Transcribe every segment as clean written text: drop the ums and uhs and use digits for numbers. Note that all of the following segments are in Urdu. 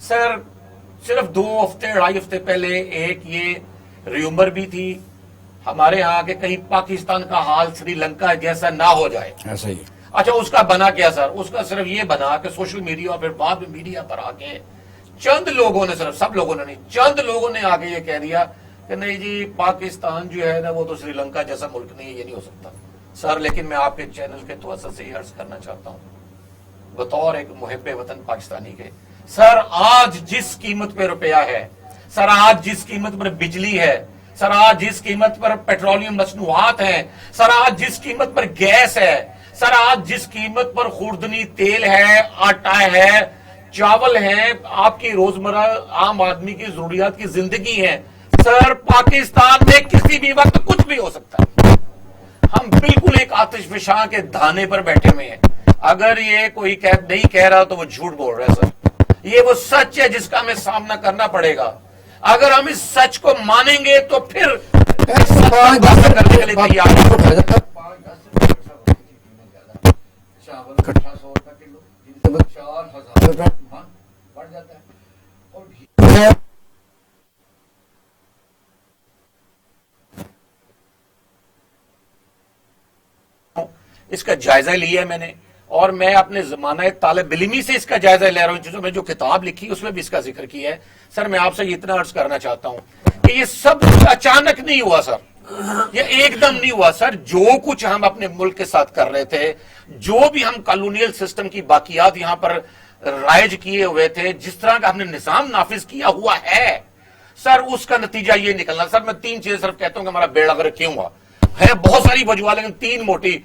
سر صرف 2 ہفتے 2.5 ہفتے پہلے ایک یہ ریومر بھی تھی ہمارے ہاں کہ کہیں پاکستان کا حال سری لنکا جیسا نہ ہو جائے. ایسا ہی. اچھا اس کا بنا کیا سر؟ اس کا صرف یہ بنا کہ سوشل میڈیا اور پھر بعد میں میڈیا پر آ کے چند لوگوں نے, صرف سب لوگوں نے نہیں, چند لوگوں نے آ کے یہ کہہ دیا کہ نہیں جی پاکستان جو ہے نا وہ تو سری لنکا جیسا ملک نہیں ہے, یہ نہیں ہو سکتا. سر لیکن میں آپ کے چینل کے توسط سے یہ عرض کرنا چاہتا ہوں بطور ایک محب وطن پاکستانی کے, سر آج جس قیمت پہ روپیہ ہے, سر آج جس قیمت پر بجلی ہے, سر آج جس قیمت پر پیٹرولیم مصنوعات ہیں, سر آج جس قیمت پر گیس ہے, سر آج جس قیمت پر خوردنی تیل ہے, آٹا ہے, چاول ہے, آپ کی روزمرہ عام آدمی کی ضروریات کی زندگی ہے, سر پاکستان میں کسی بھی وقت کچھ بھی ہو سکتا ہے. ہم بالکل ایک آتش فشاں کے دھانے پر بیٹھے ہوئے ہیں. اگر یہ کوئی نہیں کہہ رہا تو وہ جھوٹ بول رہا ہے سر. یہ وہ سچ ہے جس کا ہمیں سامنا کرنا پڑے گا. اگر ہم اس سچ کو مانیں گے تو پھر کرنے کے لیے تیار ہیں. اس کا جائزہ لیا ہے میں نے, اور میں اپنے زمانہ طالب علمی سے اس کا جائزہ لے رہا ہوں. چیزوں میں جو کتاب لکھی اس میں بھی اس کا ذکر کیا ہے. سر میں آپ سے اتنا عرض کرنا چاہتا ہوں کہ یہ سب اچانک نہیں ہوا سر, یہ ایک دم نہیں ہوا سر. جو کچھ ہم اپنے ملک کے ساتھ کر رہے تھے, جو بھی ہم کالونیل سسٹم کی باقیات یہاں پر رائج کیے ہوئے تھے, جس طرح کا ہم نے نظام نافذ کیا ہوا ہے سر, اس کا نتیجہ یہ نکلنا. سر میں 3 چیزیں صرف کہتا ہوں کہ ہمارا بیڑا غرق کیوں ہوا ہے. بہت ساری وجوہات لیکن 3 موٹی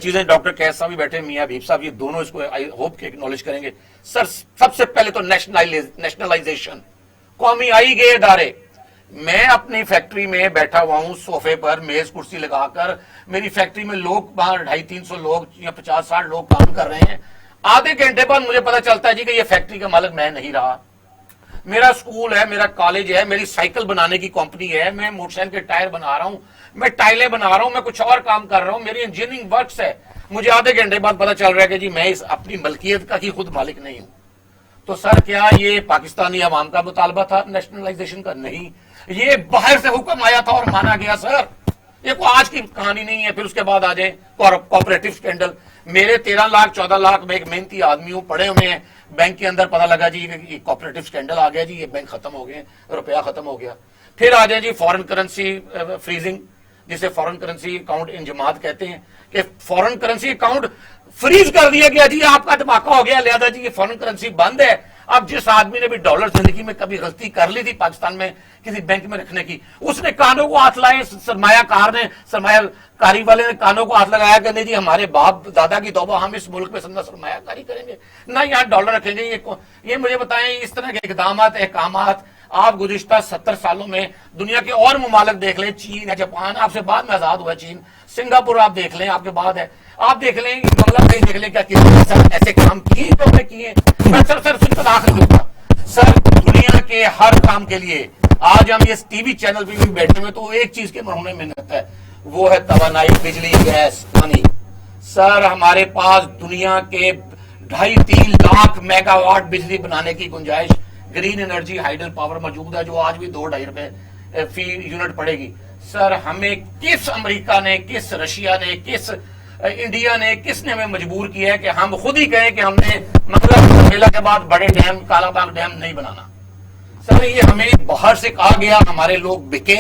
چیزیں. ڈاکٹر قیس صاحب بھی بیٹھے, میاں حبیب صاحب, یہ دونوں اس کو آئی ہوپ کے اکنالج کریں گے. سر سب سے پہلے تو نیشنلائزیشن, قومی آئی گئے ادارے. میں اپنی فیکٹری میں بیٹھا ہوا ہوں صوفے پر میز کرسی لگا کر, میری فیکٹری میں لوگ وہاں 250-300 لوگ یا 50-60 لوگ کام کر رہے ہیں. آدھے گھنٹے بعد مجھے پتا چلتا ہے جی کہ یہ فیکٹری کا مالک میں نہیں رہا. میرا اسکول ہے, میرا کالج ہے, میری سائیکل بنانے کی کمپنی ہے, میں موٹر سائیکل کے ٹائر بنا رہا ہوں, میں ٹائلیں بنا رہا ہوں, میں کچھ اور کام کر رہا ہوں, میری انجینئرنگ ورکس ہے. مجھے آدھے گھنٹے بعد پتا چل رہا ہے کہ جی میں اس اپنی ملکیت کا ہی خود مالک نہیں ہوں. تو سر کیا یہ پاکستانی عوام کا مطالبہ تھا نیشنلائزیشن کا؟ نہیں, یہ باہر سے حکم آیا تھا اور مانا گیا. سر یہ کوئی آج کی کہانی نہیں ہے. پھر اس کے بعد آ جائیں کوآپریٹو اسکینڈل. میرے 13 لاکھ 14 لاکھ میں ایک محنتی آدمی ہوں, پڑے ہوئے ہیں بینک کے اندر, پتا لگا جی یہ کوآپریٹو اسکینڈل آ گیا جی, یہ بینک ختم ہو گئے, روپیہ ختم ہو گیا. پھر آ جائیں جی فورن کرنسی فریزنگ, جسے فورن کرنسی اکاؤنٹ انجماد کہتے ہیں, کہ فورن کرنسی اکاؤنٹ فریز کر دیا گیا جی, آپ کا دھماکہ ہو گیا, لہذا جی یہ فورن کرنسی بند ہے. اب جس آدمی نے بھی ڈالر زندگی میں کبھی غلطی کر لی تھی پاکستان میں کسی بینک میں رکھنے کی, اس نے کانوں کو ہاتھ لائے, سرمایہ کار نے, سرمایہ کاری والے نے کانوں کو ہاتھ لگایا کہ نہیں جی ہمارے باپ دادا کی توبہ, ہم اس ملک میں سرمایہ کاری کریں گے, نہ یہاں ڈالر رکھیں گے. یہ مجھے بتائیں اس طرح کے اقدامات احکامات آپ گزشتہ 70 سالوں میں دنیا کے اور ممالک دیکھ لیں, چین ہے, جاپان, آپ سے بعد میں آزاد ہوا چین, سنگاپور آپ دیکھ لیں, آپ کے بعد ہے, آپ دیکھ لیں بنگلہ دیش دیکھ لیں, کیا ایسے کام کیے تو نے کیے. سر دنیا کے ہر کام کے لیے آج ہم اس ٹی وی چینل پہ بھی بیٹھے ہوئے تو ایک چیز کے مرہون محنت ہے, وہ ہے توانائی, بجلی, گیس, پانی. سر ہمارے پاس دنیا کے 2.5-3 لاکھ میگا واٹ بجلی بنانے کی گنجائش, گرین انرجی, ہائیڈل پاور موجود ہے, جو آج بھی 2-2.5 روپے فی یونٹ پڑے گی. سر ہمیں کس امریکہ نے, کس رشیا نے, کس انڈیا نے, کس نے ہمیں مجبور کیا ہے کہ ہم خود ہی کہیں کہ ہم نے مطلب میلہ کے بعد بڑے ڈیم, کالا باغ ڈیم نہیں بنانا. سر یہ ہمیں باہر سے کہا گیا, ہمارے لوگ بکے,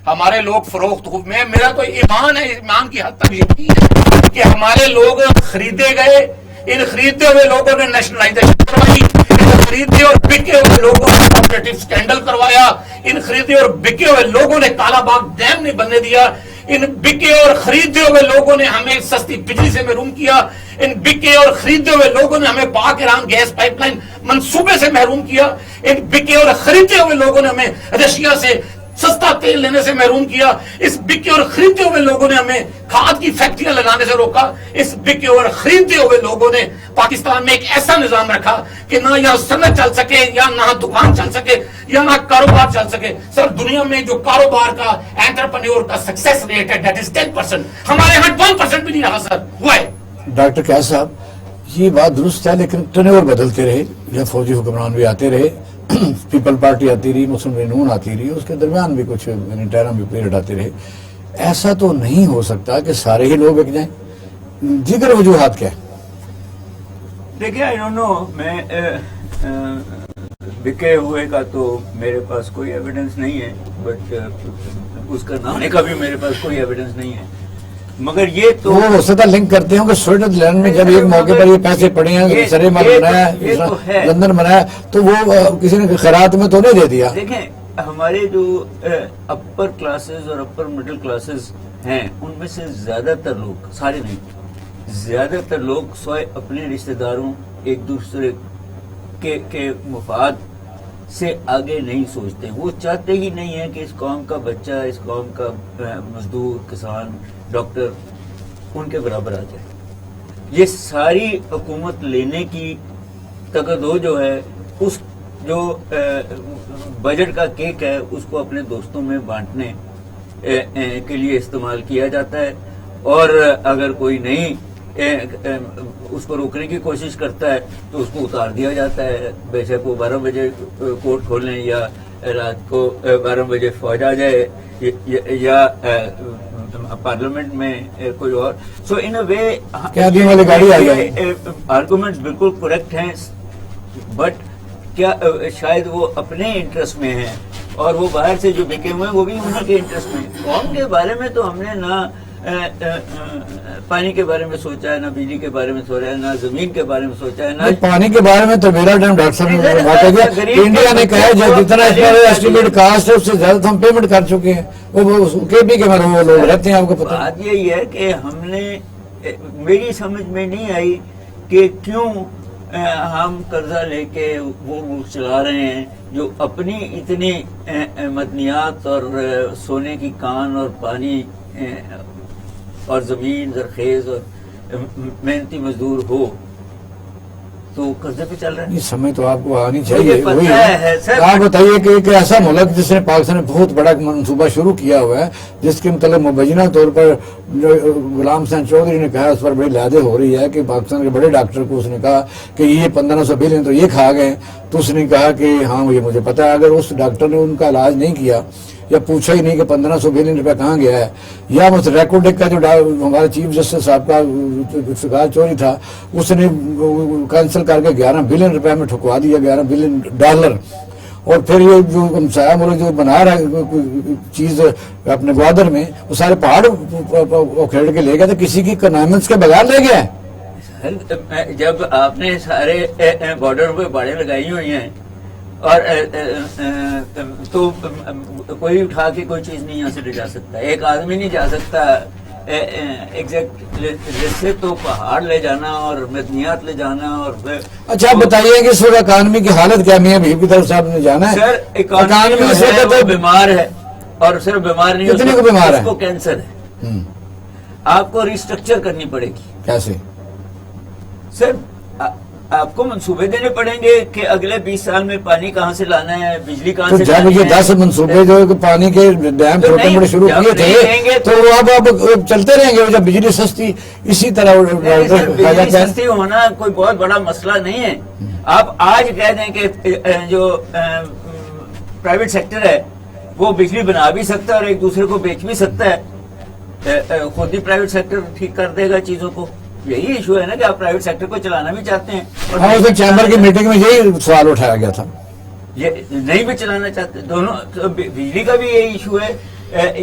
ہمارے لوگ فروخت ہوئے. میرا تو ایمان ہے, ایمان کی حد تک یقین ہے کہ ہمارے لوگ خریدے گئے. ان خریدتے ہوئے لوگوں نے نیشنلائزیشن کروائی, ان خریدتے اور بکے ہوئے لوگوں نے کوآپریٹو اسکینڈل کروایا, ان خریدے اور بکے ہوئے لوگوں نے کالا باغ ڈیم نہیں بننے دیا, ان بکے اور خریدے ہوئے لوگوں نے ہمیں سستی بجلی سے محروم کیا, ان بکے اور خریدے ہوئے لوگوں نے ہمیں پاک ایران گیس پائپ لائن منصوبے سے محروم کیا, ان بکے اور خریدے ہوئے لوگوں نے ہمیں رشیا سے سستا تیل لینے سے محروم کیا, اس بکے اور خریدے ہوئے لوگوں نے ہمیں کھاد کی فیکٹریاں لگانے سے روکا, اس بکے اور خریدے ہوئے لوگوں نے پاکستان میں ایک ایسا نظام رکھا کہ نہ یہاں صنعت چل سکے, یا نہ دکان چل سکے, یا نہ کاروبار چل سکے. سر دنیا میں جو کاروبار کا انٹرپرینیور کا سکسیس ریٹ ہے that is 10%, ہمارے ہاں 1% بھی نہیں رہا سر, ہوا ہے. ڈاکٹر قیس صاحب, یہ بات درست ہے، لیکن ٹرن بدلتے رہے، یا فوجی حکمران بھی آتے رہے، پیپل پارٹی آتی رہی، مسلم نون آتی رہی، اس کے درمیان بھی کچھ ٹرم بھی پیریڈ آتے رہے. ایسا تو نہیں ہو سکتا کہ سارے ہی لوگ بک جائیں. دیگر وجوہات کیا ہے؟ دیکھیں آئی ڈونٹ نو، میں بکے ہوئے کا تو میرے پاس کوئی ایویڈنس نہیں ہے، بٹ اس کا نانے کا بھی میرے پاس کوئی ایویڈنس نہیں ہے. مگر یہ تو وہ ہو سکتا لنک کرتے ہوں کہ سوئٹزرلینڈ میں جب ایک موقع پر یہ پیسے پڑے ہیں، سرے مال بنایا، لندن بنایا، تو وہ کسی نے خیرات میں تو نہیں دے دیا. دیکھیں ہمارے جو اپر کلاسز اور اپر مڈل کلاسز ہیں، ان میں سے زیادہ تر لوگ، سارے نہیں، زیادہ تر لوگ سوائے اپنے رشتہ داروں، ایک دوسرے کے مفاد سے آگے نہیں سوچتے. وہ چاہتے ہی نہیں ہیں کہ اس قوم کا بچہ، اس قوم کا مزدور، کسان، ڈاکٹر ان کے برابر آ جائے. یہ ساری حکومت لینے کی تقدو جو ہے، اس جو بجٹ کا کیک ہے، اس کو اپنے دوستوں میں بانٹنے کے لیے استعمال کیا جاتا ہے. اور اگر کوئی نہیں اس کو روکنے کی کوشش کرتا ہے تو اس کو اتار دیا جاتا ہے. بے شک وہ 12 بجے کورٹ کھولیں یا رات کو 12 بجے فوج آ جائے یا پارلیمنٹ میں کوئی اور. سو ان اے وے آرگومنٹس بالکل کریکٹ ہیں، بٹ کیا شاید وہ اپنے انٹرسٹ میں ہیں، اور وہ باہر سے جو بکے ہوئے ہیں وہ بھی انہیں کے انٹرسٹ میں. قوم کے بارے میں تو ہم نے نہ پانی کے بارے میں سوچا ہے، نہ بجلی کے بارے میں سوچا ہے، نہ زمین کے بارے میں سوچا ہے، نہ پانی کے بارے میں. تو میرا ٹائم ڈاکٹر صاحب نے بات کیا، انڈیا نے کہا جب جتنا ایسٹیمیٹ کاسٹ ہے اس سے زیادہ ہم پیمنٹ کر چکے ہیں. وہ کے پی کے وہ لوگ رہتے ہیں، آپ کو پتہ. بات یہی ہے کہ ہم نے، میری سمجھ میں نہیں آئی کہ کیوں ہم قرضہ لے کے وہ ملک چلا رہے ہیں جو اپنی اتنی مدنیات اور سونے کی کان اور پانی اور زمین زرخیز اور محنتی مزدور ہو تو قرضے پہ چل رہے ہیں. یہ سمجھ تو آپ کو آنی چاہیے. سر آپ بتائیے کہ ایک ایسا ملک جس نے پاکستان نے بہت بڑا منصوبہ شروع کیا ہوا ہے، جس کے متعلق مبینہ طور پر غلام حسین چودھری نے کہا، اس پر بڑی لادے ہو رہی ہے کہ پاکستان کے بڑے ڈاکٹر کو اس نے کہا کہ یہ 1500 بلین تو یہ کھا گئے. تو اس نے کہا کہ ہاں یہ مجھے پتا ہے. اگر اس ڈاکٹر نے ان کا علاج نہیں کیا یا پوچھا ہی نہیں کہ 1500 بلین روپے کہاں گیا ہے، یا ریکوڈک کا جو ہمارے چیف جسٹس صاحب کا افتخار چوری تھا، اس نے کینسل کر کے 11 بلین روپے میں ٹھکوا دیا، 11 بلین ڈالر. اور پھر یہ جو ہمسایہ ملک جو بنا رہا ہے چیز اپنے گوادر میں، وہ سارے پہاڑ کھیڑ کے لے گیا، تو کسی کی کنائنمنٹس کے بغیر لے گیا ہے. جب آپ نے سارے بارڈر پہ باڑیں لگائی ہوئی ہیں اور تو کوئی اٹھا کے کوئی چیز نہیں یہاں سے لے جا سکتا. ایک آدمی نہیں جا سکتا ایگزیکٹ سے تو پہاڑ لے جانا اور مدنیات لے جانا. اور اچھا آپ بتائیے کہ اس وقت اکانومی کی حالت کیا؟ میاں بھیب کی طرف صاحب نے جانا ہے. سر اکانومی سے وہ بیمار ہے، اور صرف بیمار نہیں، کتنے کو بیمار ہے؟ اس کو کینسر ہے. آپ کو ریسٹرکچر کرنی پڑے گی. کیسے؟ سر آپ کو منصوبے دینے پڑیں گے کہ اگلے 20 سال میں پانی کہاں سے لانا ہے، بجلی کہاں سے جب یہ 10 منصوبے جو پانی کے ڈیم چھوٹے بڑے شروع کیے تھے تو وہ اب چلتے رہیں گے. جب بجلی سستی اسی طرح بجلی سستی ہونا کوئی بہت بڑا مسئلہ نہیں ہے. آپ آج کہہ دیں کہ جو پرائیویٹ سیکٹر ہے وہ بجلی بنا بھی سکتا ہے اور ایک دوسرے کو بیچ بھی سکتا ہے، خود ہی پرائیویٹ سیکٹر ٹھیک کر دے گا چیزوں کو. یہی ایشو ہے نا کہ آپ پرائیویٹ سیکٹر کو چلانا بھی چاہتے ہیں. اور چیمبر کی میٹنگ میں یہی سوال اٹھایا گیا تھا، یہ نہیں بھی چلانا چاہتے. دونوں بجلی کا بھی یہی ایشو ہے.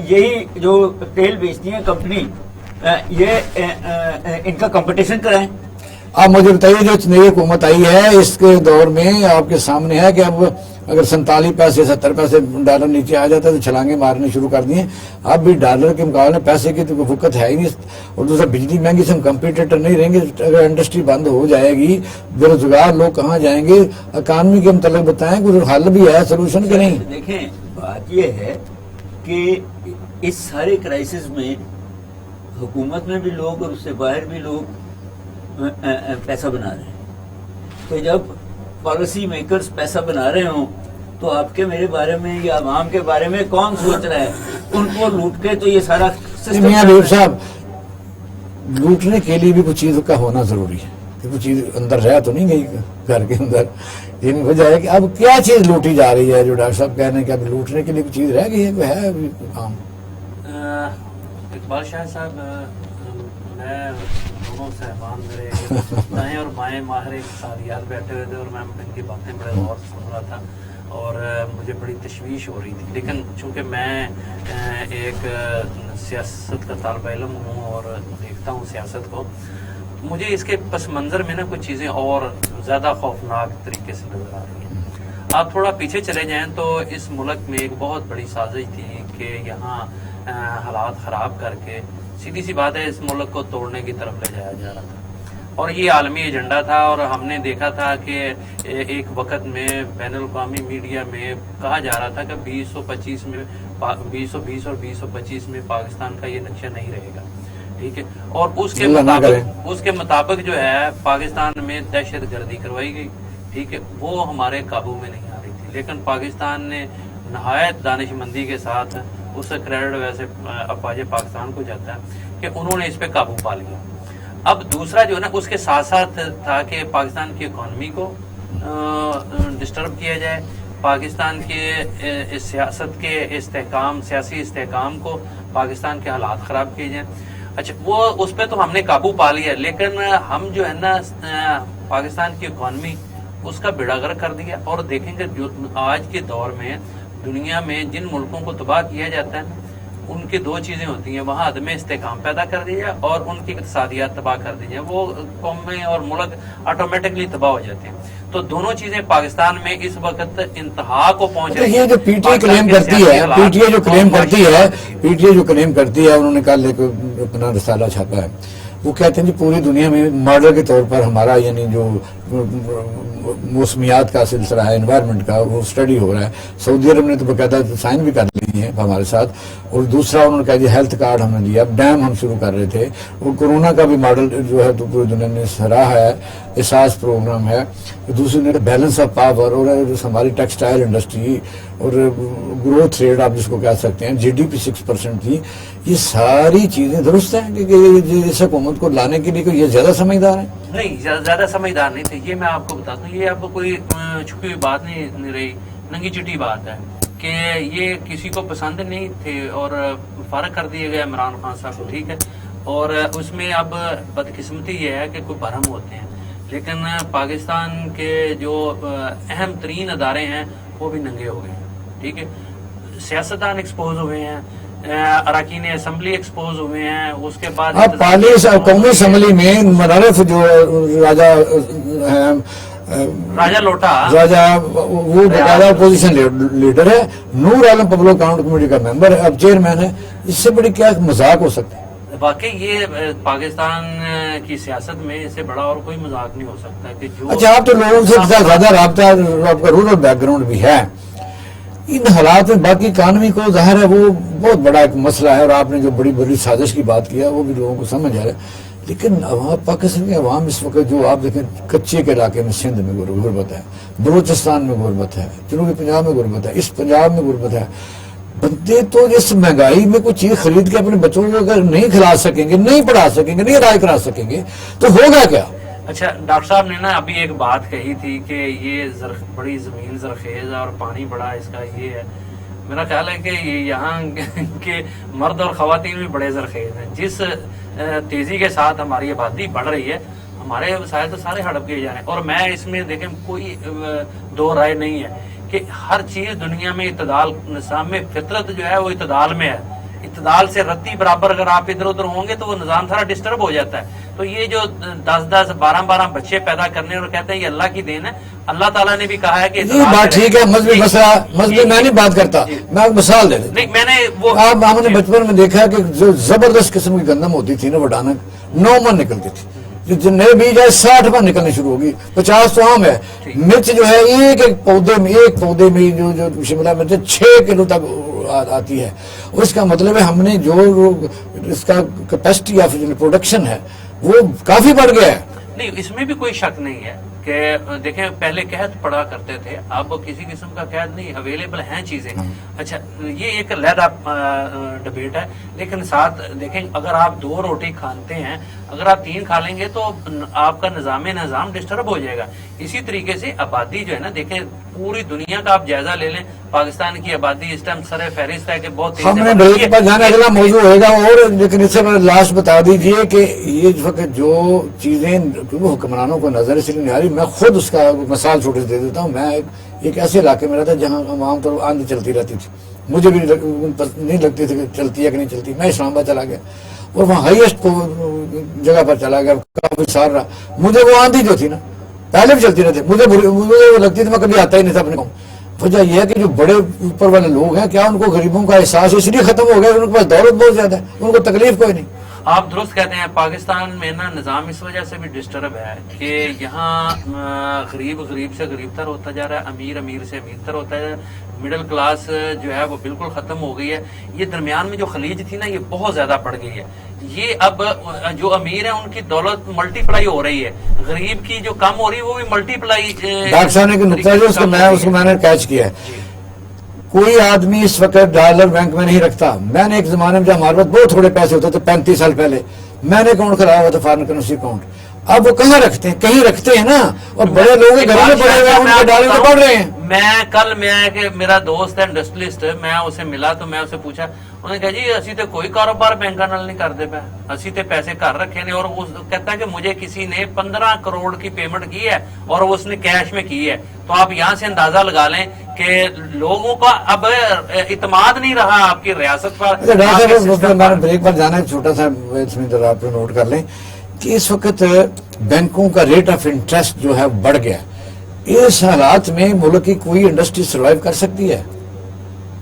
یہی جو تیل بیچتی ہیں کمپنی، یہ ان کا کمپٹیشن کرائیں. آپ مجھے بتائیے جو نئی حکومت آئی ہے اس کے دور میں آپ کے سامنے ہے کہ اب اگر 47 پیسے 70 پیسے ڈالر نیچے آ جاتا ہے تو چھلانگیں مارنے شروع کر دیے. اب بھی ڈالر کے مقابلے پیسے کی تو فقت ہے ہی نہیں. اور دوسرا بجلی مہنگی سے ہم کمپیٹیٹر نہیں رہیں گے. اگر انڈسٹری بند ہو جائے گی، بے روزگار لوگ کہاں جائیں گے؟ اکانومی کے متعلق بتائیں کوئی حل بھی ہے، سولوشن کہ نہیں؟ دیکھیں بات یہ ہے کہ اس سارے کرائسس میں حکومت میں بھی لوگ اور اس سے باہر بھی لوگ پیسہ بنا رہے ہیں. تو جب پالیسی میکرز پیسہ بنا رہے ہوں تو آپ کے میرے بارے میں یا عوام کے بارے میں کون سوچ رہا ہے؟ ان کو لوٹ کے تو یہ سارا میاں بھیب صاحب، لوٹنے کے لیے بھی کچھ چیزوں کا ہونا ضروری ہے. کوئی چیز اندر رہ تو نہیں گئی گھر کے اندر. یہ وجہ ہے کہ اب کیا چیز لوٹی جا رہی ہے جو ڈاکٹر صاحب کہہ رہے ہیں کہ اب لوٹنے کے لیے کوئی چیز رہ گئی ہے, کوئی ہے ابھی کام؟ اقبال شاہ صاحب, میں دونوں صاحبان میرے دائیں اور بائیں ماہر اقتصادیات بیٹھے ہوئے تھے اور میں ان کی باتیں بڑے غور سے سن رہا تھا اور مجھے بڑی تشویش ہو رہی تھی. لیکن چونکہ میں ایک سیاست کا طالب علم ہوں اور دیکھتا ہوں سیاست کو, مجھے اس کے پس منظر میں نا کچھ چیزیں اور زیادہ خوفناک طریقے سے نظر آ رہی ہیں. آپ تھوڑا پیچھے چلے جائیں تو اس ملک میں ایک بہت بڑی سازش تھی کہ یہاں حالات خراب کر کے سیدھی سی بات ہے اس ملک کو توڑنے کی طرف لے جایا جا رہا تھا, اور یہ عالمی ایجنڈا تھا. اور ہم نے دیکھا تھا کہ ایک وقت میں بین الاقوامی میڈیا میں کہا جا رہا تھا کہ 2025 میں 2020 اور 2025 میں پاکستان کا یہ نقشہ نہیں رہے گا, ٹھیک ہے. اور اس کے مطابق جو ہے پاکستان میں دہشت گردی کروائی گئی, ٹھیک ہے. وہ ہمارے قابو میں نہیں آ رہی تھی, لیکن پاکستان نے نہایت دانش مندی کے ساتھ, اس سے کریڈٹ ویسے افواج پاکستان کو جاتا ہے کہ انہوں نے اس پہ قابو پا لیا. اب دوسرا جو ہے نا اس کے ساتھ ساتھ تھا کہ پاکستان کی اکانومی کو ڈسٹرب کیا جائے, پاکستان کے سیاست کے استحکام, سیاسی استحکام کو پاکستان کے حالات خراب کیے جائیں. اچھا, وہ اس پہ تو ہم نے قابو پا لیا, لیکن ہم جو ہے نا پاکستان کی اکانومی اس کا بیڑا غرق کر دیا. اور دیکھیں گے جو آج کے دور میں دنیا میں جن ملکوں کو تباہ کیا جاتا ہے ان کی دو چیزیں ہوتی ہیں, وہاں عدم استحکام پیدا کر دی جائے اور ان کی اقتصادیات تباہ کر دی جائے, وہ قومیں اور ملک آٹومیٹکلی تباہ ہو جاتے ہیں. تو دونوں چیزیں پاکستان میں اس وقت انتہا کو پہنچ رہی ہیں. یہ جو پی ٹی آئی کلیم کرتی ہے, پی ٹی آئی جو کلیم کرتی ہے, انہوں نے کل ایک اپنا رسالہ چھاپا ہے, وہ کہتے ہیں جی پوری دنیا میں ماڈل کے طور پر ہمارا یعنی جو موسمیات کا سلسلہ ہے, انوائرمنٹ کا, وہ اسٹڈی ہو رہا ہے. سعودی عرب نے تو باقاعدہ سائن بھی کر لی ہے ہمارے ساتھ, اور دوسرا انہوں نے کہا جی ہیلتھ کارڈ ہم نے دیا. اب ڈیم ہم شروع کر رہے تھے, اور کورونا کا بھی ماڈل جو ہے تو پوری دنیا نے سراہا ہے, احساس پروگرام ہے. دوسری نے بیلنس آف پاور, اور ہماری ٹیکسٹائل انڈسٹری اور گروتھ ریٹ آپ جس کو کہہ سکتے ہیں, جی ڈی پی 6% کی, یہ ساری چیزیں درست ہیں کہ اس حکومت کو لانے کے لیے کوئی یہ زیادہ سمجھدار ہیں؟ نہیں, زیادہ سمجھدار نہیں تھے. یہ میں آپ کو بتاتا ہوں, یہ آپ کو کوئی چھپی ہوئی بات نہیں رہی, ننگی چٹی بات ہے کہ یہ کسی کو پسند نہیں تھے اور فارغ کر دیے گئے عمران خان صاحب کو, ٹھیک ہے. اور اس میں اب بدقسمتی یہ ہے کہ کوئی بھرم ہوتے ہیں, لیکن پاکستان کے جو اہم ترین ادارے ہیں وہ بھی ننگے ہو گئے ہیں, ٹھیک ہے. سیاستدان ایکسپوز ہوئے ہیں, اراکین اسمبلی ایکسپوز ہوئے ہیں, اس کے بعد اب قومی اسمبلی میں مدارف جو راجہ لوٹا وہ باقاعدہ اپوزیشن لیڈر ہے, نور عالم پبلک اکاؤنٹ کمیٹی کا ممبر ہے, اب چیئرمین ہے. اس سے بڑی کیا مذاق ہو سکتا ہے؟ واقعی یہ پاکستان کی سیاست میں اس سے بڑا اور کوئی مذاق نہیں ہو سکتا کہ جو. اچھا, آپ تو لوگوں سے زیادہ رابطہ, آپ کا رورل بیک گراؤنڈ بھی ہے, ان حالات میں باقی اکانومی کو ظاہر ہے وہ بہت بڑا ایک مسئلہ ہے, اور آپ نے جو بڑی بڑی سازش کی بات کیا وہ بھی لوگوں کو سمجھ آ رہا ہے. لیکن پاکستان کے عوام اس وقت جو آپ دیکھیں کچے کے علاقے میں سندھ میں غربت ہے, بلوچستان میں غربت ہے, جنوبی پنجاب میں غربت ہے, اس پنجاب میں غربت ہے. بندے تو اس مہنگائی میں کوئی چیز خرید کے اپنے بچوں کو اگر نہیں کھلا سکیں گے, نہیں پڑھا سکیں گے, نہیں رائے کرا سکیں گے تو ہوگا کیا؟ اچھا, ڈاکٹر صاحب نے نا ابھی ایک بات کہی تھی کہ یہ بڑی زمین زرخیز ہے اور پانی بڑا اس کا یہ ہے. میرا خیال ہے کہ یہاں کے مرد اور خواتین بھی بڑے زرخیز ہیں. جس تیزی کے ساتھ ہماری آبادی بڑھ رہی ہے, ہمارے وسائل تو سارے ہڑپ کیے جا رہے ہیں. اور میں اس میں دیکھیں کوئی دو رائے نہیں ہے کہ ہر چیز دنیا میں اعتدال, نظام میں فطرت جو ہے وہ اعتدال میں ہے. اعتدال سے رتی برابر اگر آپ ادھر ادھر ہوں گے تو وہ نظام سارا ڈسٹرب ہو جاتا ہے. تو یہ جو 10 12 بچے پیدا کرنے اور کہتے ہیں یہ اللہ کی دین ہے, اللہ تعالیٰ نے بھی کہا ہے کہ یہ بات ٹھیک ہے, مذہبی مسئلہ, مذہبی میں نہیں بات کرتا, میں ایک مثال دے نہیں, میں نے وہ آپ ہم نے بچپن میں دیکھا کہ جو زبردست قسم کی گندم ہوتی تھی نا وٹانک 9 من نکلتی تھی, جو نئے بیج ہے 60 من نکلنے شروع ہوگی, 50 تو عام ہے. مرچ جو ہے ایک پودے میں جو شملہ مرچ 6 کلو تک آتی ہے. اور اس کا مطلب ہے ہم نے جو اس کا کیپیسٹی آف پروڈکشن ہے وہ کافی بڑھ گیا ہے. نہیں, اس میں بھی کوئی شک نہیں ہے کہ دیکھیں پہلے قحط پڑا کرتے تھے, اب کسی قسم کا قحط نہیں, اویلیبل ہیں چیزیں. اچھا, یہ ایک علیحدہ ڈبیٹ ہے, لیکن ساتھ دیکھیں اگر آپ 2 روٹی کھاتے ہیں اگر آپ 3 کھا لیں گے تو آپ کا نظام ڈسٹرب ہو جائے گا. اسی طریقے سے آبادی جو ہے نا، دیکھیں پوری دنیا کا آپ جائزہ لے لیں، پاکستان کی آبادی اس ٹائم سر فہرست ہے کہ بہت تیز ہم نے بریک پر جانا اگلا موضوع ہوئے گا، اور لیکن اس سے لاسٹ بتا دیجئے کہ یہ جو وقت جو چیزیں حکمرانوں کو نظر سے نہیں آ رہی، میں خود اس کا مثال چھوٹے سے دے دیتا ہوں. میں ایک ایسے علاقے میں رہتا جہاں عام طور پر آندھی چلتی رہتی تھی، مجھے بھی نہیں لگتی تھی کہ چلتی ہے کہ نہیں چلتی. میں اسلام آباد چلا گیا اور وہاں ہائیسٹ جگہ پر چلا گیا، کافی سال رہا. مجھے وہ آندھی جو تھی نا پہلے بھی چلتی رہتی، مجھے وہ لگتی تھی، میں کبھی آتا ہی نہیں تھا اپنے قوم. وجہ یہ ہے کہ جو بڑے اوپر والے لوگ ہیں، کیا ان کو غریبوں کا احساس اس لیے ختم ہو گیا، ان کے پاس دولت بہت زیادہ ہے، ان کو تکلیف کوئی نہیں. آپ درست کہتے ہیں. پاکستان میں نا نظام اس وجہ سے بھی ڈسٹرب ہے کہ یہاں غریب سے غریب تر ہوتا جا رہا ہے، امیر سے امیر تر ہوتا ہے. مڈل کلاس جو ہے وہ بالکل ختم ہو گئی ہے. یہ درمیان میں جو خلیج تھی نا، یہ بہت زیادہ بڑھ گئی ہے. یہ اب جو امیر ہیں ان کی دولت ملٹی پلائی ہو رہی ہے، غریب کی جو کم ہو رہی ہے وہ بھی ملٹی پلائی. ڈاکٹر صاحب نے نقطہ جو اس کو میں نے کیچ کیا ہے. کوئی آدمی اس وقت ڈالر بینک میں نہیں رکھتا. میں نے ایک زمانے میں جب ہمارے پاس بہت تھوڑے پیسے ہوتے تھے 35 سال پہلے، میں نے اکاؤنٹ کھلایا ہوا تھا فارن کرنسی اکاؤنٹ. اب وہ کہاں رکھتے ہیں؟ کہیں رکھتے ہیں نا، اور بڑے لوگ گھر میں پڑے ہوئے ہیں، ان کے ڈالر تو پڑ رہے ہیں. میں میرا دوست ہے انڈسٹریلسٹ، میں اسے ملا تو میں اسے پوچھا، انہوں نے کہا جی اسی تے کوئی کاروبار بینکاں نال نہیں کرتے پے، اسی تے پیسے گھر رکھے نے. اور وہ کہتا ہے کہ مجھے کسی نے 15 کروڑ کی پیمنٹ کی ہے اور اس نے کیش میں کی ہے. تو آپ یہاں سے اندازہ لگا لیں کہ لوگوں کا اب اعتماد نہیں رہا آپ کی ریاست پر. ہمارے بریک پر جانا ہے، چھوٹا سا اس میں ذرا آپ نوٹ کر لیں کہ اس وقت بینکوں کا ریٹ آف انٹرسٹ جو ہے بڑھ گیا. اس حالات میں ملک کی کوئی انڈسٹری سروائیو کر سکتی ہے؟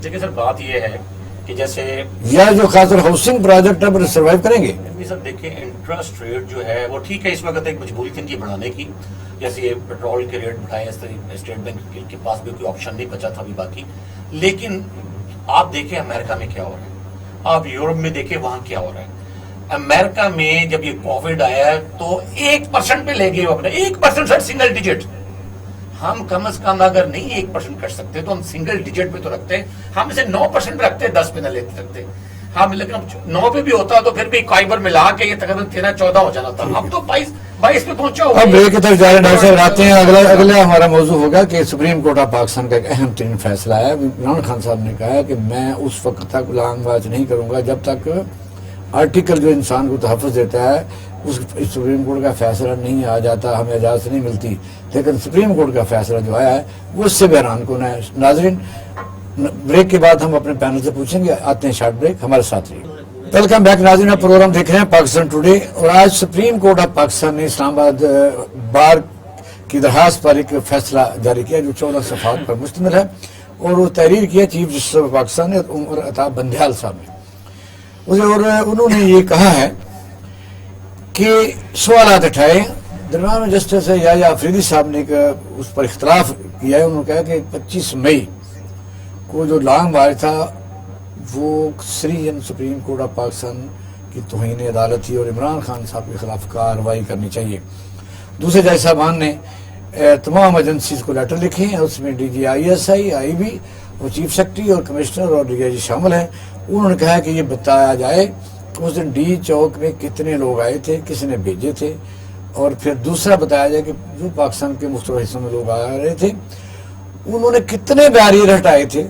دیکھیں سر، بات یہ ہے کہ جیسے یا جو خاص طور ہاؤسنگ پروجیکٹ اب سروائیو کریں گے. سر دیکھیں انٹرسٹ ریٹ جو ہے وہ ٹھیک ہے، اس وقت ایک مجبوری تھی ان کی بڑھانے کی. جیسے یہ پیٹرول کے ریٹ بڑھائے، اس طرح اسٹیٹ بینک کے پاس بھی کوئی آپشن نہیں بچا تھا ابھی باقی. لیکن آپ دیکھیں امریکہ میں کیا ہو رہا ہے، آپ یورپ میں دیکھیں وہاں کیا ہو رہا ہے. امریکہ میں جب یہ کووڈ آیا تو 1% پہ لے گئے وہ اپنے 1%، سر سنگل ڈیجٹ. ہم کم از کم اگر نہیں 1% کر سکتے تو ہم سنگل ڈیجٹ پہ تو رکھتے ہیں. ہم اسے 9% پہ رکھتے ہیں، 10 پہ نہ لیتے رکھتے ہم. لیکن 9 پہ بھی ہوتا تو پھر بھی فائبر ملا کے یہ تقریباً 13-14 ہو جانا تھا. اب تو 22 پہ پہنچا ہوا. اب بریک کی طرف جا رہے ہیں ڈاکٹر صاحب، آتے ہیں. اگلا ہمارا موضوع ہوگا کہ سپریم کورٹ آف پاکستان کا ایک اہم ترین فیصلہ ہے. عمران خان صاحب نے کہا ہے کہ میں اس وقت تک لانگ مارچ نہیں کروں گا جب تک آرٹیکل جو انسان کو تحفظ دیتا ہے اس سپریم کورٹ کا فیصلہ نہیں آ جاتا، ہمیں اجازت نہیں ملتی. لیکن سپریم کورٹ کا فیصلہ جو آیا ہے وہ اس سے بھی حیران کن ہے. ناظرین، بریک کے بعد ہم اپنے پینل سے پوچھیں گے. آتے ہیں شارٹ بریک، ہمارے ساتھ رہیے. ویلکم بیک ناظرین، آپ پروگرام دیکھ رہے ہیں پاکستان ٹوڈے. اور آج سپریم کورٹ آف پاکستان نے اسلام آباد بار کی درخواست پر ایک فیصلہ جاری کیا جو 14 صفحات پر مشتمل ہے، اور وہ تحریر کی ہے چیف جسٹس آف پاکستان نے عمر عطا بندیال صاحب نے. اور انہوں نے یہ کہا ہے کہ سوالات اٹھائے. درمیان میں جسٹس یا آفریدی صاحب نے اس پر اختلاف کیا ہے. انہوں نے کہا کہ 25 مئی کو جو لانگ مارچ تھا وہ سریجن سپریم کورٹ آف پاکستان کی توہین عدالت تھی اور عمران خان صاحب کے خلاف کارروائی کرنی چاہیے. دوسرے جج صاحبان نے تمام ایجنسیز کو لیٹر لکھے ہیں، اس میں ڈی جی ISI IB اور چیف سیکرٹری اور کمشنر اور DIG شامل ہیں. انہوں نے کہا کہ یہ بتایا جائے اس دن ڈی چوک میں کتنے لوگ آئے تھے، کس نے بھیجے تھے، اور پھر دوسرا بتایا جائے کہ جو پاکستان کے مختلف حصوں میں لوگ آ رہے تھے انہوں نے کتنے بیریئر ہٹائے تھے.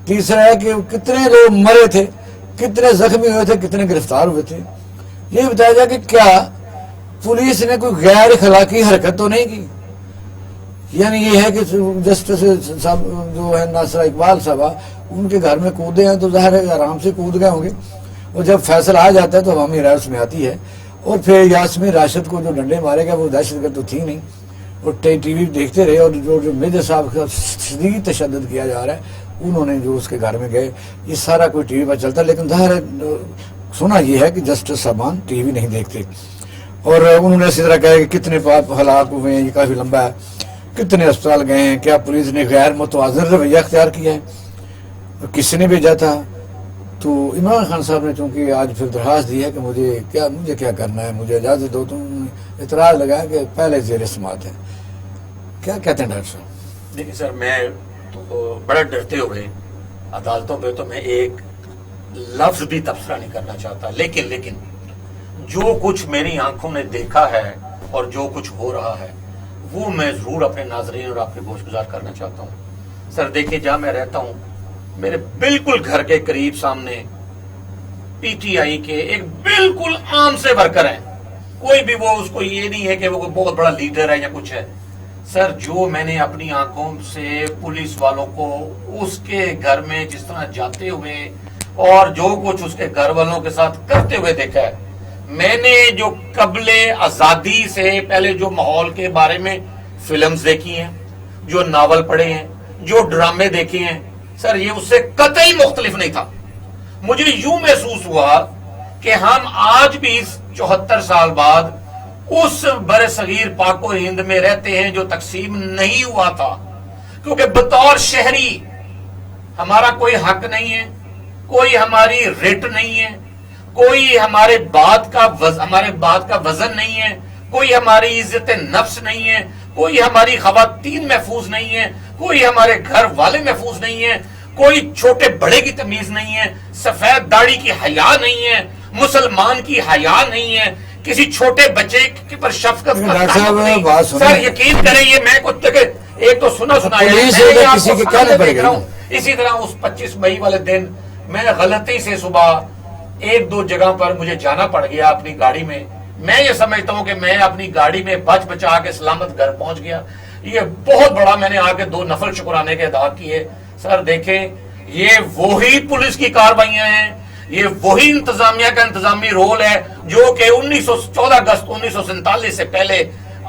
تیسرا ہے کہ کتنے لوگ مرے تھے، کتنے زخمی ہوئے تھے، کتنے گرفتار ہوئے تھے. یہ بتایا جائے کہ کیا پولیس نے کوئی غیر اخلاقی حرکت تو نہیں کی. یعنی یہ ہے کہ جسٹس صاحب جو ہے ناصرہ اقبال صاحبہ ان کے گھر میں کودے ہیں تو ظاہر ہے آرام سے کود گئے ہوں گے، اور جب فیصلہ آ جاتا ہے تو عوامی رائے اس میں آتی ہے. اور پھر یاسمین راشد کو جو ڈنڈے مارے گا وہ دہشت گرد تو تھی نہیں، اور ٹی وی دیکھتے رہے. اور جو میجر صاحب کا شدید تشدد کیا جا رہا ہے انہوں نے جو اس کے گھر میں گئے، یہ سارا کوئی ٹی وی پر چلتا. لیکن ظاہر ہے سنا یہ ہے کہ جسٹس صاحبان ٹی وی نہیں دیکھتے. اور انہوں نے اسی طرح کہا کہ کتنے ہلاک ہوئے ہیں، یہ کافی لمبا ہے، کتنے اسپتال گئے ہیں، کیا پولیس نے غیر متوازن رویہ اختیار کیا ہے، کس نے بھیجا تھا. تو عمران خان صاحب نے چونکہ آج پھر درخواست دی ہے کہ مجھے کیا کرنا ہے، مجھے اجازت دو. تم اعتراض لگایا کہ پہلے زیر سماعت ہے. کیا کہتے ہیں ڈاکٹر صاحب؟ دیکھیں سر، میں تو بڑا ڈرتے ہوئے عدالتوں پہ تو میں ایک لفظ بھی تبصرہ نہیں کرنا چاہتا، لیکن جو کچھ میری آنکھوں نے دیکھا ہے اور جو کچھ ہو رہا ہے وہ میں ضرور اپنے ناظرین اور آپ کے گوش گزار کرنا چاہتا ہوں. سر دیکھیں جہاں میں رہتا ہوں میرے بالکل گھر کے قریب سامنے پی ٹی آئی کے ایک بالکل عام سے ورکر ہیں, کوئی بھی وہ اس کو یہ نہیں ہے کہ وہ کوئی بہت بڑا لیڈر ہے یا کچھ ہے. سر جو میں نے اپنی آنکھوں سے پولیس والوں کو اس کے گھر میں جس طرح جاتے ہوئے اور جو کچھ اس کے گھر والوں کے ساتھ کرتے ہوئے دیکھا ہے, میں نے جو قبل آزادی سے پہلے جو ماحول کے بارے میں فلمز دیکھی ہیں, جو ناول پڑھے ہیں, جو ڈرامے دیکھے ہیں, سر یہ اس سے قطعی مختلف نہیں تھا. مجھے یوں محسوس ہوا کہ ہم آج بھی 74 سال بعد اس بر صغیر پاک و ہند میں رہتے ہیں جو تقسیم نہیں ہوا تھا, کیونکہ بطور شہری ہمارا کوئی حق نہیں ہے, کوئی ہماری ریٹ نہیں ہے, کوئی ہمارے بات کا وزن نہیں ہے, کوئی ہماری عزت نفس نہیں ہے, کوئی ہماری خواتین محفوظ نہیں ہے, کوئی ہمارے گھر والے محفوظ نہیں ہیں, کوئی چھوٹے بڑے کی تمیز نہیں ہے, سفید داڑھی کی حیا نہیں ہے, مسلمان کی حیا نہیں ہے, کسی چھوٹے بچے کے پر شفقت کا تعلق نہیں. سر یقین کریں یہ میں کچھ ایک تو سنا اسی طرح اس 25 مئی والے دن میں غلطی سے صبح ایک دو جگہ پر مجھے جانا پڑ گیا اپنی گاڑی میں. میں یہ سمجھتا ہوں کہ میں اپنی گاڑی میں بچ بچا کے سلامت گھر پہنچ گیا. یہ بہت بڑا میں نے آ کے 2 نفل شکرانے کے ادا کیے. سر دیکھیں یہ وہی پولیس کی کارروائیاں ہیں, یہ وہی انتظامیہ کا انتظامی رول ہے جو کہ 14 اگست 1947 سے پہلے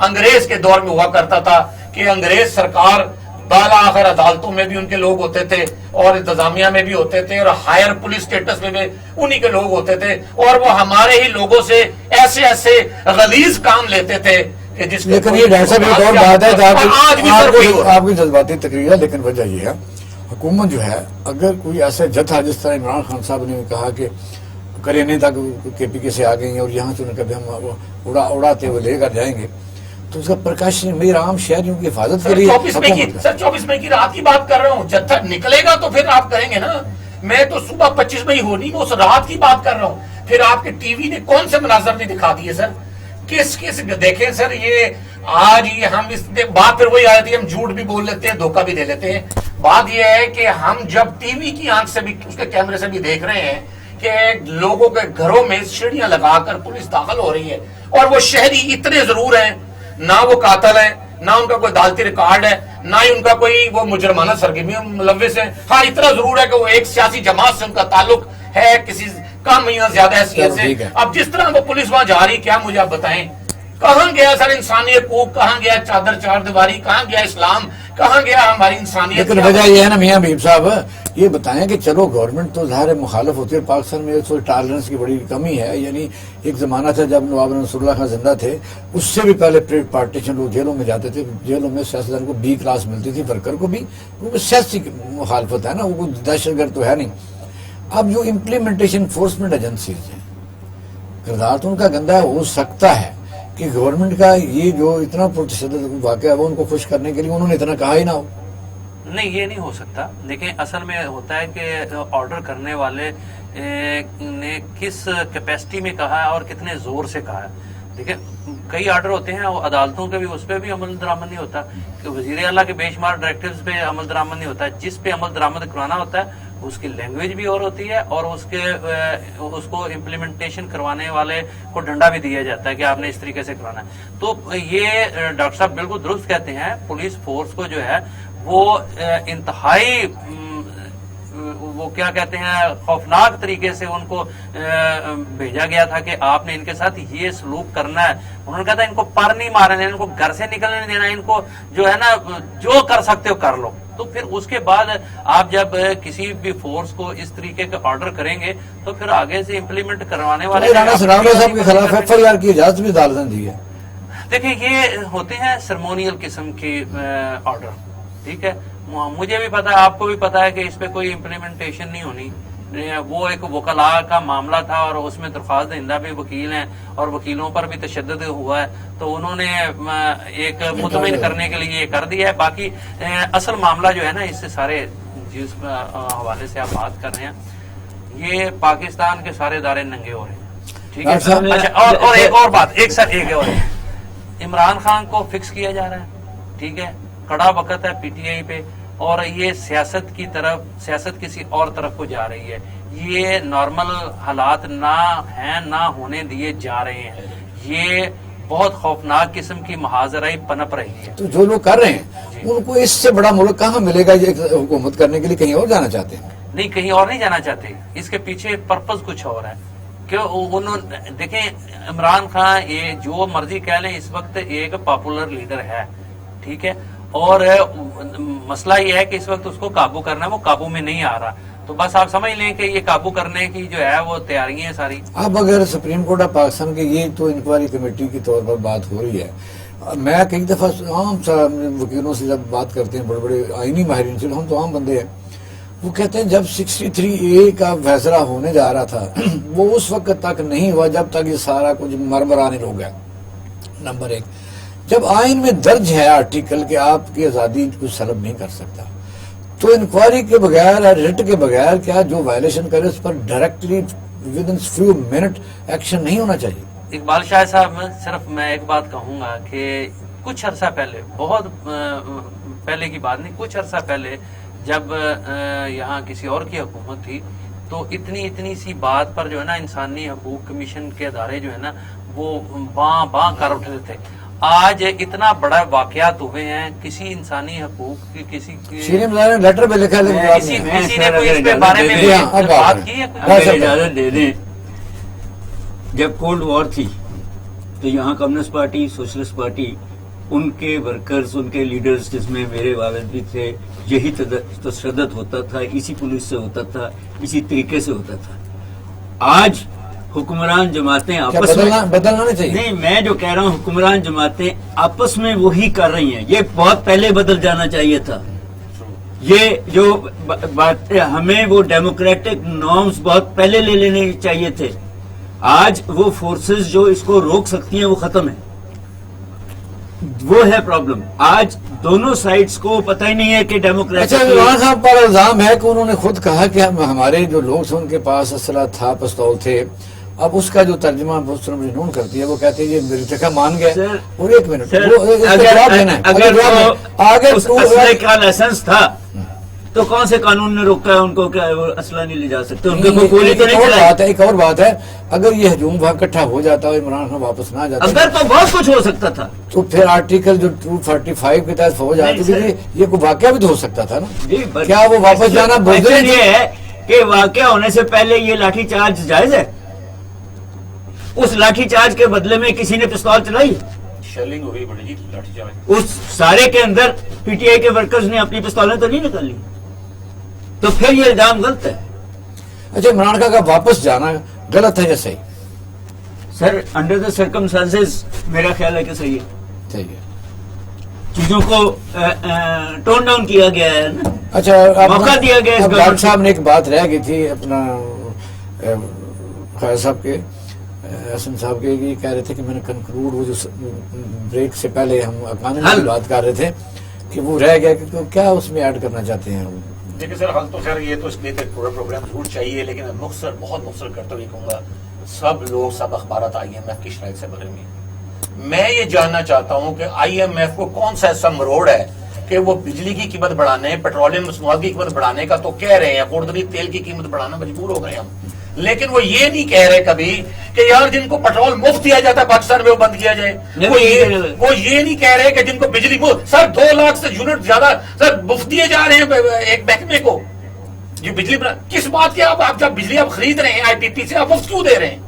انگریز کے دور میں ہوا کرتا تھا, کہ انگریز سرکار بالا آخر عدالتوں میں بھی ان کے لوگ ہوتے تھے اور انتظامیہ میں بھی ہوتے تھے اور ہائر پولیس سٹیٹس میں بھی انہی کے لوگ ہوتے تھے, اور وہ ہمارے ہی لوگوں سے ایسے ایسے غلیظ کام لیتے تھے کہ جس لیکن یہ ڈاکٹر صاحب ایک اور بات ہے آپ کی جذباتی تقریر ہے, لیکن وجہ یہ ہے حکومت جو ہے اگر کوئی ایسا جتھا جس طرح عمران خان صاحب نے کہا کہ کرے نہیں تھا کے پی کے سے آ گئی ہیں اور یہاں سے ان کا بھی ہم اڑاتے ہوئے لے کر جائیں گے, تو اس کا پرکاشن میرا عام شہریوں کی حفاظت کے لیے 24 مئی کی رات کی بات کر رہا ہوں. جتھا نکلے گا تو پھر آپ کریں گے نا. میں تو صبح 25 مئی ہونی میں اس رات کی بات کر رہا ہوں. پھر آپ کے ٹی وی نے کون سے مناظر نہیں دکھا دیے سر, کس دیکھیں سر یہ آج یہ ہم اس بات پھر وہی آتی ہے, ہم جھوٹ بھی بول لیتے ہیں, دھوکہ بھی دے لیتے ہیں. بات یہ ہے کہ ہم جب ٹی وی کی آنکھ سے بھی اس کے کیمرے سے بھی دیکھ رہے ہیں کہ لوگوں کے گھروں میں سیڑھیاں لگا کر پولیس داخل ہو رہی ہے, اور وہ شہری اتنے ضرور ہیں, نہ وہ قاتل ہیں, نہ ان کا کوئی عدالتی ریکارڈ ہے, نہ ہی ان کا کوئی وہ مجرمانہ سرگرمی ملوث ہے. ہاں اتنا ضرور ہے کہ وہ ایک سیاسی جماعت سے ان کا تعلق ہے کسی کم یا زیادہ حیثیت سے. اب جس طرح وہ پولیس وہاں جا رہی, کیا مجھے آپ بتائیں کہاں گیا سر انسانی حقوق, کہاں گیا چادر چار دیواری, کہاں گیا اسلام, کہاں گیا ہماری انسانیت. لیکن وجہ یہ ہے نا میاں حبیب صاحب, یہ بتائیں کہ چلو گورنمنٹ تو ظاہر مخالف ہوتی ہے, پاکستان میں ٹالرنس کی بڑی کمی ہے. یعنی ایک زمانہ تھا جب نواب نصر اللہ خان زندہ تھے, اس سے بھی پہلے پارٹیشن لوگ جیلوں میں جاتے تھے, جیلوں میں سیاستدان کو بی کلاس ملتی تھی, ورکر کو بھی, کیونکہ سیاسی مخالفت ہے نا, وہ دہشت گرد تو ہے نہیں. اب جو امپلیمنٹیشن انفورسمنٹ ایجنسیز ہیں, کردار تو ان کا گندا ہو سکتا ہے کہ گورنمنٹ کا یہ جو اتنا پرتشدد واقعہ ہے وہ ان کو خوش کرنے کے لیے انہوں نے اتنا کہا ہی نہ ہو. نہیں یہ نہیں ہو سکتا. دیکھیں اصل میں ہوتا ہے کہ آرڈر کرنے والے نے کس کیپیسٹی میں کہا ہے اور کتنے زور سے کہا ہے. دیکھیں کئی آرڈر ہوتے ہیں عدالتوں کے بھی, اس پہ بھی عمل درآمد نہیں ہوتا, کہ وزیر اعلیٰ کے بے شمار ڈائریکٹیوز پہ عمل درآمد نہیں ہوتا ہے. جس پہ عمل درآمد کرانا ہوتا ہے اس کی لینگویج بھی اور ہوتی ہے, اور اس کو امپلیمنٹیشن کروانے والے کو ڈنڈا بھی دیا جاتا ہے کہ آپ نے اس طریقے سے کرانا ہے. تو یہ ڈاکٹر صاحب بالکل درست کہتے ہیں, پولیس فورس کو جو ہے وہ انتہائی وہ کیا کہتے ہیں خوفناک طریقے سے ان کو بھیجا گیا تھا کہ آپ نے ان کے ساتھ یہ سلوک کرنا ہے. انہوں نے کہا تھا ان کو پر نہیں مارنا, ان کو گھر سے نکلنے نہیں دینا, ان کو جو ہے نا جو کر سکتے ہو کر لو. تو پھر اس کے بعد آپ جب کسی بھی فورس کو اس طریقے کا آرڈر کریں گے تو پھر آگے سے امپلیمنٹ کروانے والے صاحب کے خلاف ایف آئی آر کی اجازت بھی عدالت نے دی ہے. دیکھیں یہ ہوتے ہیں سرمونیل قسم کی آرڈر, ٹھیک ہے. مجھے بھی پتا ہے, آپ کو بھی پتا ہے کہ اس پہ کوئی امپلیمنٹیشن نہیں ہونی. وہ ایک وکلاء کا معاملہ تھا اور اس میں درخواست دہندہ بھی وکیل ہیں اور وکیلوں پر بھی تشدد ہوا ہے, تو انہوں نے ایک مطمئن کرنے کے لیے یہ کر دیا ہے. باقی اصل معاملہ جو ہے نا, اس سے سارے جس حوالے سے آپ بات کر رہے ہیں, یہ پاکستان کے سارے ادارے ننگے ہو رہے ہیں. ٹھیک ہے. ڈاکٹر صاحب اچھا اور ایک اور بات، ایک سر ایک اور، عمران خان کو فکس کیا جا رہا ہے، ٹھیک ہے، کڑا وقت ہے پی ٹی آئی پہ، اور یہ سیاست کی طرف، سیاست کسی اور طرف کو جا رہی ہے. یہ نارمل حالات نہ ہیں، نہ ہونے دیے جا رہے ہیں. یہ بہت خوفناک قسم کی محاذرائی پنپ رہی ہے. تو جو لوگ کر رہے ہیں ان کو اس سے بڑا ملک کہاں ملے گا یہ حکومت کرنے کے لیے؟ کہیں اور جانا چاہتے ہیں؟ نہیں، کہیں اور نہیں جانا چاہتے. اس کے پیچھے پرپز کچھ اور ہے کہ انہوں دیکھیں عمران خان یہ جو مرضی کہہ لیں اس وقت ایک پاپولر لیڈر ہے، ٹھیک ہے، اور مسئلہ یہ ہے کہ اس وقت اس کو قابو کرنا ہے، وہ قابو میں نہیں آ رہا. تو بس آپ سمجھ لیں کہ یہ قابو کرنے کی جو ہے وہ تیاریاں ہیں ساری. اب اگر سپریم کورٹ آف پاکستان کی یہ تو انکوائری کمیٹی کے طور پر بات ہو رہی ہے، میں کئی دفعہ عام وکیلوں سے جب بات کرتے ہیں، بڑے بڑے آئینی ماہرین سے، ہم تو عام بندے ہیں، وہ کہتے ہیں جب 63A کا فیصلہ ہونے جا رہا تھا وہ اس وقت تک نہیں ہوا جب تک یہ سارا کچھ مرمرانے ہو گیا. نمبر 1، جب آئین میں درج ہے آرٹیکل کہ آپ کی آزادی کو سلب نہیں کر سکتا، تو انکوائری کے بغیر، ریٹ کے بغیر کیا جو وائلیشن کرے اس پر directly within few minute action نہیں ہونا چاہیے؟ اقبال شاہ صاحب، صرف میں ایک بات کہوں گا کہ کچھ عرصہ پہلے، بہت پہلے کی بات نہیں، کچھ عرصہ پہلے جب یہاں کسی اور کی حکومت تھی تو اتنی سی بات پر جو ہے نا انسانی حقوق کمیشن کے ادارے جو ہے نا وہ باں کر اٹھتے تھے. آج اتنا بڑا واقعات ہوئے ہیں، کسی انسانی حقوق کی کسی لیٹر پہ لکھا کسی نے کوئی اس کے بارے میں بات کی ہے؟ اگر اجازت دے دیں، جب کولڈ وار تھی تو یہاں کمیونسٹ پارٹی، سوشلسٹ پارٹی، ان کے ورکرز، ان کے لیڈرز، جس میں میرے والد بھی تھے، یہی تشدد ہوتا تھا، اسی پولیس سے ہوتا تھا، اسی طریقے سے ہوتا تھا. آج حکمران جماعتیں آپس میں بدلنا نہیں چاہیے. نہیں، میں جو کہہ رہا ہوں حکمران جماعتیں آپس میں وہی کر رہی ہیں. یہ بہت پہلے بدل جانا چاہیے تھا. یہ جو بات ہمیں وہ ڈیموکریٹک نارمز بہت پہلے لے لینے چاہیے تھے. آج وہ فورسز جو اس کو روک سکتی ہیں وہ ختم ہیں. وہ ہے پرابلم. آج دونوں سائڈز کو پتہ ہی نہیں ہے کہ ڈیموکریٹ. اچھا، عمران صاحب پر الزام ہے کہ انہوں نے خود کہا کہ ہمارے جو لوگ تھے ان کے پاس اسلحہ تھا، پستول تھے. اب اس کا جو ترجمہ مجنون کرتی ہے، وہ کہتے ہیں یہ مرتکب مان گئے. اور ایک منٹ، اگر اسلحے کا لائسنس تھا تو کون سے قانون نے روکا ہے ان کو کہ وہ اسلحہ نہیں لے جا سکتے؟ ان کو گولی تو نہیں چلائی. ایک اور بات ہے، اگر یہ ہجوم وہاں اکٹھا ہو جاتا اور عمران خان واپس نہ جاتا، اگر تو بہت کچھ ہو سکتا تھا. تو پھر آرٹیکل جو 245 کے تحت فوج آتی تھی، یہ کوئی واقعہ بھی تو ہو سکتا تھا نا. کیا وہ واپس جانا بزدل یہ ہے کہ واقعہ ہونے سے پہلے یہ لاٹھی چارج جائز ہے؟ اس لاٹھی چارج کے بدلے میں کسی نے پستول چلائی؟ شیلنگ ہوئی بڑی جی، لاٹھی چارج. اس سارے کے اندر پی ٹی آئی کے ورکرز نے اپنی پستولیں تو نہیں نکالی. تو پھر یہ الزام غلط ہے. اچھا، عمران خان کا واپس جانا غلط ہے یا صحیح؟ سر، انڈر دا سرکمسٹانسز میرا خیال ہے کہ صحیح ہے. صحیح ہے. چیزوں کو ٹون ڈاؤن کیا گیا ہے نا. اچھا، موقع دیا گیا ہے. ڈاکٹر صاحب نے ایک بات رہ گئی تھی اپنا خیر صاحب کے، حسن صاحب کے، یہ کہہ رہے تھے کہ میں نے کنکلوڈ، وہ جو بریک سے پہلے ہم قانون کی بات کر رہے تھے کہ وہ رہ گیا کہ کیا اس میں ایڈ کرنا چاہتے ہیں. دیکھیں سر، حل تو خیر یہ تو اس لیے پروگرام ضرور چاہیے، لیکن میں بہت مختصر کرتے ہوئے کہوں گا سب لوگ، سب اخبارات IMF کی شرائط سے بھرے ہوئے. میں یہ جاننا چاہتا ہوں کہ IMF کو کون سا ایسا مروڑ ہے کہ وہ بجلی کی قیمت بڑھانے، پیٹرولیم مصنوعات کی قیمت بڑھانے کا تو کہہ رہے ہیں، خوردنی تیل کی قیمت بڑھانا مجبور ہو گئے ہم، لیکن وہ یہ نہیں کہہ رہے کبھی کہ یار جن کو پیٹرول مفت دیا جاتا ہے پاکستان میں وہ بند کیا جائے. وہ یہ نہیں کہہ رہے کہ جن کو بجلی مفت، سر 2 لاکھ سے یونٹ زیادہ سر مفت دیے جا رہے ہیں ایک محکمے کو جو بجلی کس بات کے آپ جب بجلی آپ خرید رہے ہیں IPP سے، آپ مفت کیوں دے رہے ہیں؟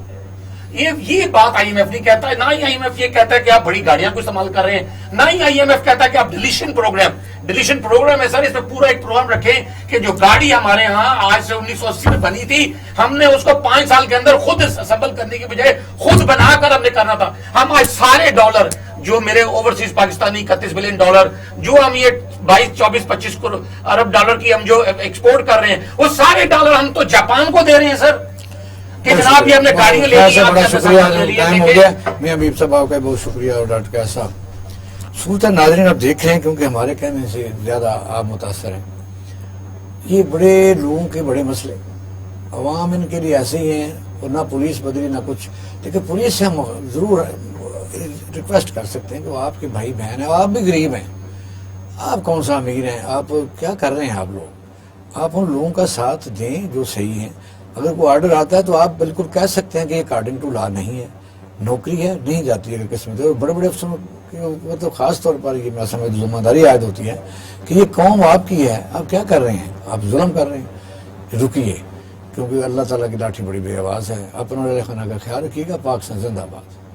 یہ بات IMF نہیں کہتا ہے. نہ ہی IMF یہ کہتا ہے کہ آپ بڑی گاڑیاں کو استعمال کر رہے ہیں، نہ ہی IMF کہتا ہے کہ آپ ڈلیشن پروگرام ہے. سر اس میں پورا ایک پروگرام رکھیں کہ جو گاڑی ہمارے ہاں آج سے 1980 میں بنی تھی، ہم نے اس کو 5 سال کے اندر خود اسمبل کرنے کی بجائے خود بنا کر ہم نے کرنا تھا. ہم آج سارے ڈالر جو میرے اوورسیز پاکستانی $31 بلین جو ہم یہ 22-24-25 ارب ڈالر کی ہم جو ایکسپورٹ کر رہے ہیں، وہ سارے ڈالر ہم تو جاپان کو دے رہے ہیں سر. کہ جناب یہ ہم نے گاڑیاں لے لی. بڑا شکریہ، ٹائم ہو گیا. میں حبیب صاحب آپ کا بہت شکریہ، اور ڈاکٹر قیاس صاحب. صورت ناظرین آپ دیکھ رہے ہیں، کیونکہ ہمارے کہنے سے زیادہ آپ متاثر ہیں. یہ بڑے لوگوں کے بڑے مسئلے، عوام ان کے لیے ایسے ہی ہیں اور نہ پولیس بدلی نہ کچھ. لیکن پولیس سے ہم ضرور ریکویسٹ کر سکتے ہیں کہ وہ آپ کے بھائی بہن ہیں, آپ بھی غریب ہیں, آپ کون سا امیر ہیں, آپ کیا کر رہے ہیں آپ لوگ, آپ ان لوگوں کا ساتھ دیں جو صحیح ہیں. اگر کوئی آرڈر آتا ہے تو آپ بالکل کہہ سکتے ہیں کہ یہ اکارڈنگ ٹو لا نہیں ہے, نوکری ہے نہیں جاتی ہے قسمت. اور بڑے بڑے افسروں کی تو خاص طور پر یہ میں سمجھ ذمہ داری عائد ہوتی ہے کہ یہ قوم آپ کی ہے, آپ کیا کر رہے ہیں, آپ ظلم کر رہے ہیں, رکیے, کیونکہ اللہ تعالیٰ کی لاٹھی بڑی بے آواز ہے. اپنا خانہ کا خیال رکھیے گا. پاکستان زندہ باد.